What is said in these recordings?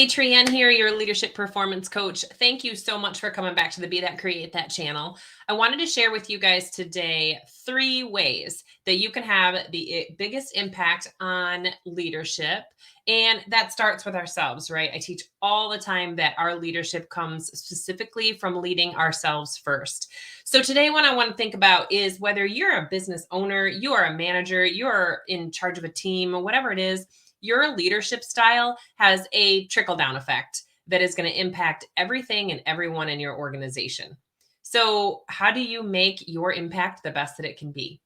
Hey, Trienne here, your leadership performance coach. Thank you so much for coming back to the Be That Create That channel. I wanted to share with you guys today 3 ways that you can have the biggest impact on leadership. And that starts with ourselves, right? I teach all the time that our leadership comes specifically from leading ourselves first. So today, what I want to think about is whether you're a business owner, you are a manager, you're in charge of a team, whatever it is, your leadership style has a trickle down effect that is going to impact everything and everyone in your organization. So, how do you make your impact the best that it can be?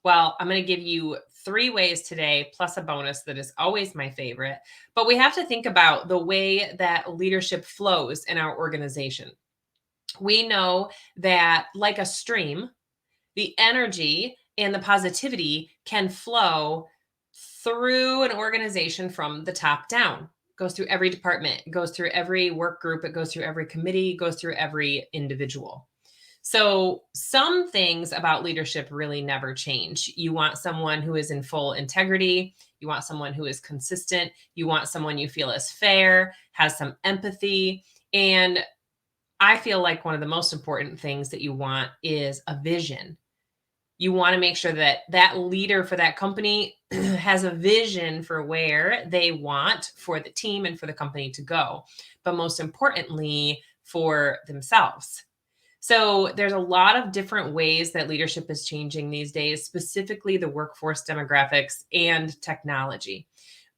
Well, I'm going to give you 3 ways today, plus a bonus that is always my favorite. But we have to think about the way that leadership flows in our organization. We know that, like a stream, the energy and the positivity can flow through an organization from the top down. It goes through every department, it goes through every work group, it goes through every committee, it goes through every individual. So some things about leadership really never change. You want someone who is in full integrity. You want someone who is consistent. You want someone you feel is fair, has some empathy. And I feel like one of the most important things that you want is a vision. You want to make sure that that leader for that company has a vision for where they want for the team and for the company to go, but most importantly, for themselves. So there's a lot of different ways that leadership is changing these days, specifically the workforce demographics and technology.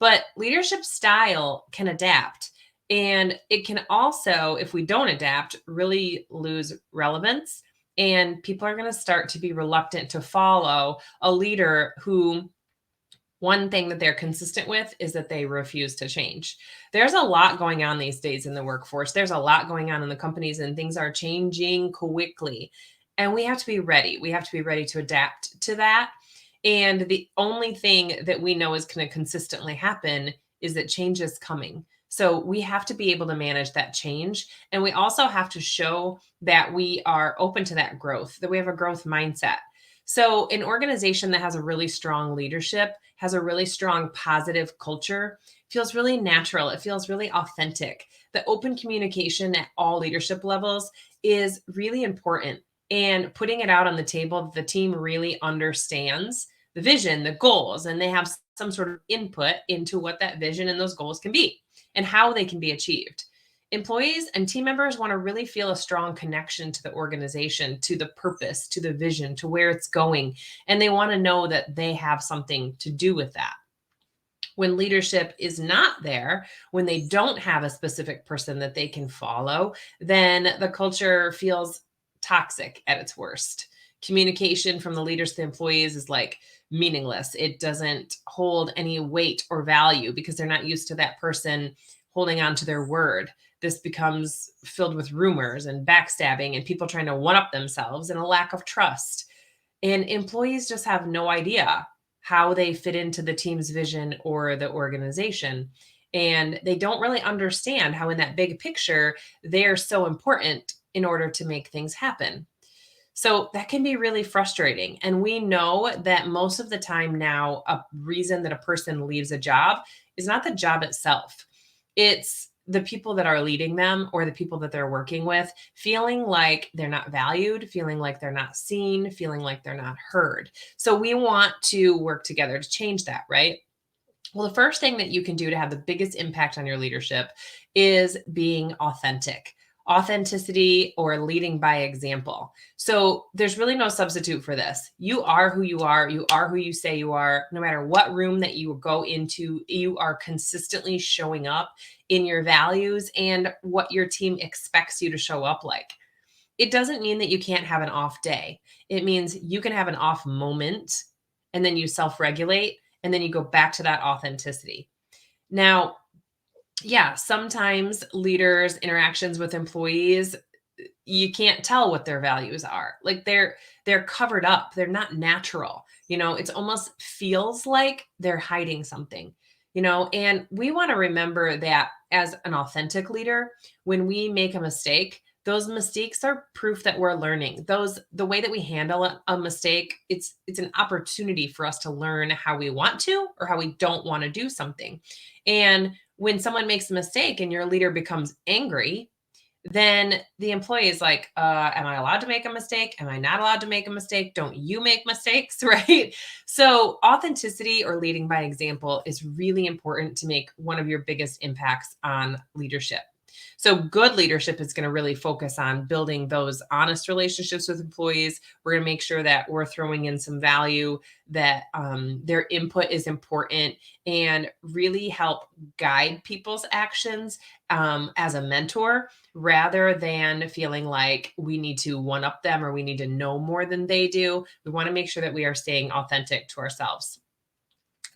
But leadership style can adapt. And it can also, if we don't adapt, really lose relevance. And people are going to start to be reluctant to follow a leader who, one thing that they're consistent with is that they refuse to change. There's a lot going on these days in the workforce. There's a lot going on in the companies, and things are changing quickly. And we have to be ready. We have to be ready to adapt to that. And the only thing that we know is going to consistently happen is that change is coming. So we have to be able to manage that change. And we also have to show that we are open to that growth, that we have a growth mindset. So an organization that has a really strong leadership, has a really strong positive culture, feels really natural. It feels really authentic. The open communication at all leadership levels is really important. And putting it out on the table, the team really understands the vision, the goals, and they have some sort of input into what that vision and those goals can be and how they can be achieved. Employees and team members want to really feel a strong connection to the organization, to the purpose, to the vision, to where it's going. And they want to know that they have something to do with that. When leadership is not there, when they don't have a specific person that they can follow, then the culture feels toxic at its worst. Communication from the leaders to the employees is like meaningless. It doesn't hold any weight or value because they're not used to that person holding on to their word. This becomes filled with rumors and backstabbing and people trying to one up themselves and a lack of trust. And employees just have no idea how they fit into the team's vision or the organization. And they don't really understand how, in that big picture, they're so important in order to make things happen. So that can be really frustrating. And we know that most of the time now, a reason that a person leaves a job is not the job itself. It's the people that are leading them or the people that they're working with feeling like they're not valued, feeling like they're not seen, feeling like they're not heard. So we want to work together to change that, right? Well, the first thing that you can do to have the biggest impact on your leadership is being authentic. Authenticity or leading by example. So there's really no substitute for this. You are who you are. You are who you say you are. No matter what room that you go into, you are consistently showing up in your values and what your team expects you to show up like. It doesn't mean that you can't have an off day. It means you can have an off moment and then you self-regulate and then you go back to that authenticity. Now, yeah, sometimes leaders' interactions with employees, you can't tell what their values are. Like they're covered up. They're not natural. It's almost feels like they're hiding something. And we want to remember that as an authentic leader, when we make a mistake, those mistakes are proof that we're learning. The way that we handle a mistake, it's an opportunity for us to learn how we want to or how we don't want to do something. And when someone makes a mistake and your leader becomes angry, then the employee is like, am I allowed to make a mistake? Am I not allowed to make a mistake? Don't you make mistakes? Right. So, authenticity or leading by example is really important to make one of your biggest impacts on leadership. So, good leadership is going to really focus on building those honest relationships with employees. We're going to make sure that we're throwing in some value, that their input is important, and really help guide people's actions as a mentor rather than feeling like we need to one up them or we need to know more than they do. We want to make sure that we are staying authentic to ourselves.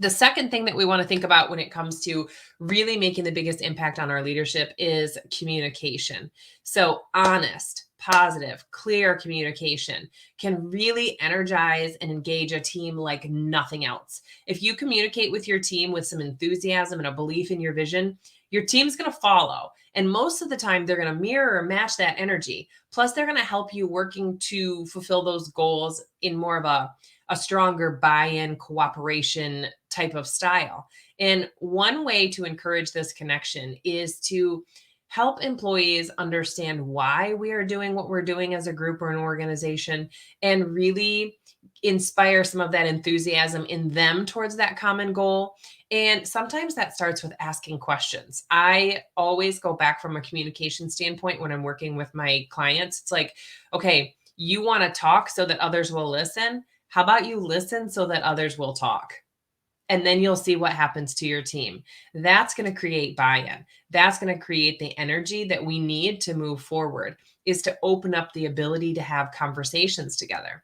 The second thing that we want to think about when it comes to really making the biggest impact on our leadership is communication. So, honest, positive, clear communication can really energize and engage a team like nothing else. If you communicate with your team with some enthusiasm and a belief in your vision, your team's going to follow. And most of the time, they're going to mirror or match that energy. Plus, they're going to help you working to fulfill those goals in more of a stronger buy-in cooperation type of style. And one way to encourage this connection is to help employees understand why we are doing what we're doing as a group or an organization, and really inspire some of that enthusiasm in them towards that common goal. And sometimes that starts with asking questions. I always go back from a communication standpoint when I'm working with my clients. It's like, okay, you want to talk so that others will listen. How about you listen so that others will talk? And then you'll see what happens to your team. That's going to create buy-in. That's going to create the energy that we need to move forward, is to open up the ability to have conversations together.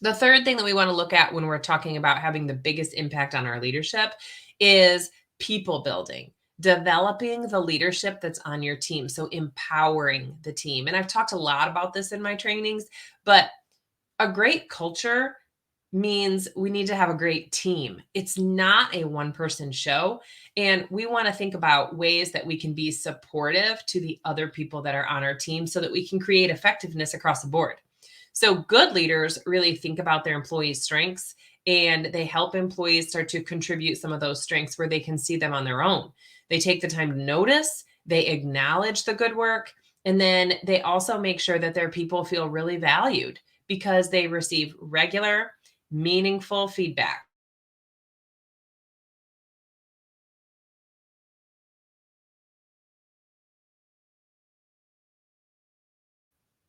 The third thing that we want to look at when we're talking about having the biggest impact on our leadership is people building, developing the leadership that's on your team. So empowering the team. And I've talked a lot about this in my trainings, but a great culture means we need to have a great team. It's not a one person show. And we want to think about ways that we can be supportive to the other people that are on our team so that we can create effectiveness across the board. So, good leaders really think about their employees' strengths, and they help employees start to contribute some of those strengths where they can see them on their own. They take the time to notice, they acknowledge the good work, and then they also make sure that their people feel really valued because they receive regular, meaningful feedback.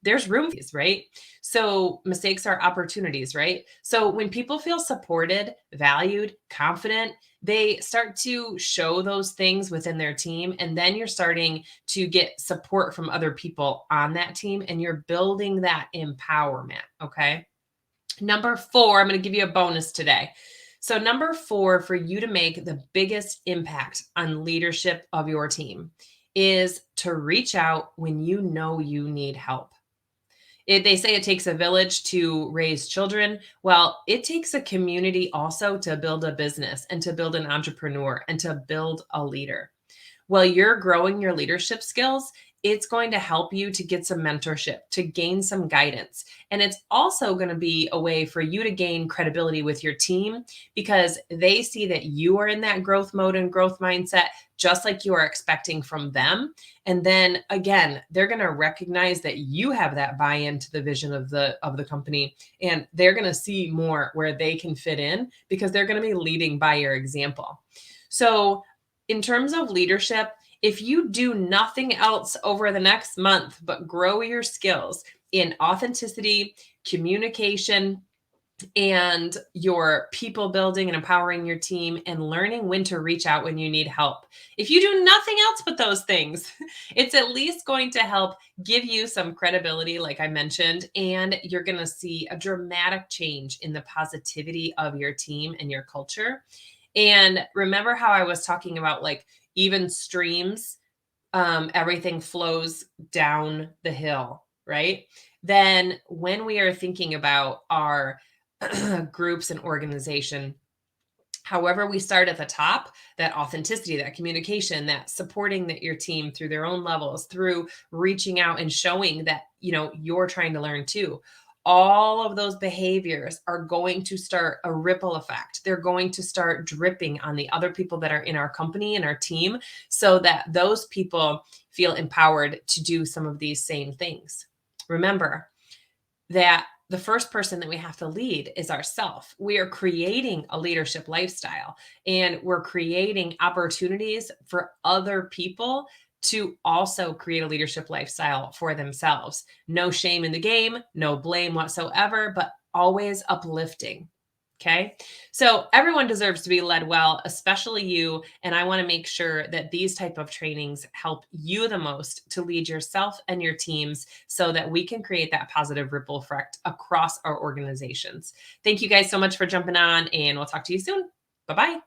There's room for these, right? So mistakes are opportunities, right? So when people feel supported, valued, confident, they start to show those things within their team. And then you're starting to get support from other people on that team and you're building that empowerment. Okay. Number four, I'm going to give you a bonus today. So, number four, for you to make the biggest impact on leadership of your team is to reach out when you know you need help. They say it takes a village to raise children. Well, it takes a community also to build a business and to build an entrepreneur and to build a leader. While you're growing your leadership skills, it's going to help you to get some mentorship, to gain some guidance. And it's also going to be a way for you to gain credibility with your team because they see that you are in that growth mode and growth mindset, just like you are expecting from them. And then again, they're going to recognize that you have that buy-in to the vision of the company, and they're going to see more where they can fit in because they're going to be leading by your example. So in terms of leadership, if you do nothing else over the next month but grow your skills in authenticity, communication, and your people building and empowering your team and learning when to reach out when you need help. If you do nothing else but those things, it's at least going to help give you some credibility, like I mentioned, and you're going to see a dramatic change in the positivity of your team and your culture. And remember how I was talking about like even streams, everything flows down the hill, right? Then when we are thinking about our groups and organization, however we start at the top, that authenticity, that communication, that supporting that your team through their own levels, through reaching out and showing that, you're trying to learn too. all of those behaviors are going to start a ripple effect. They're going to start dripping on the other people that are in our company and our team so that those people feel empowered to do some of these same things. Remember that the first person that we have to lead is ourself. We are creating a leadership lifestyle and we're creating opportunities for other people to also create a leadership lifestyle for themselves. No shame in the game, no blame whatsoever, but always uplifting. Okay. So everyone deserves to be led well, especially you. And I want to make sure that these type of trainings help you the most to lead yourself and your teams so that we can create that positive ripple effect across our organizations. Thank you guys so much for jumping on, and we'll talk to you soon. Bye-bye.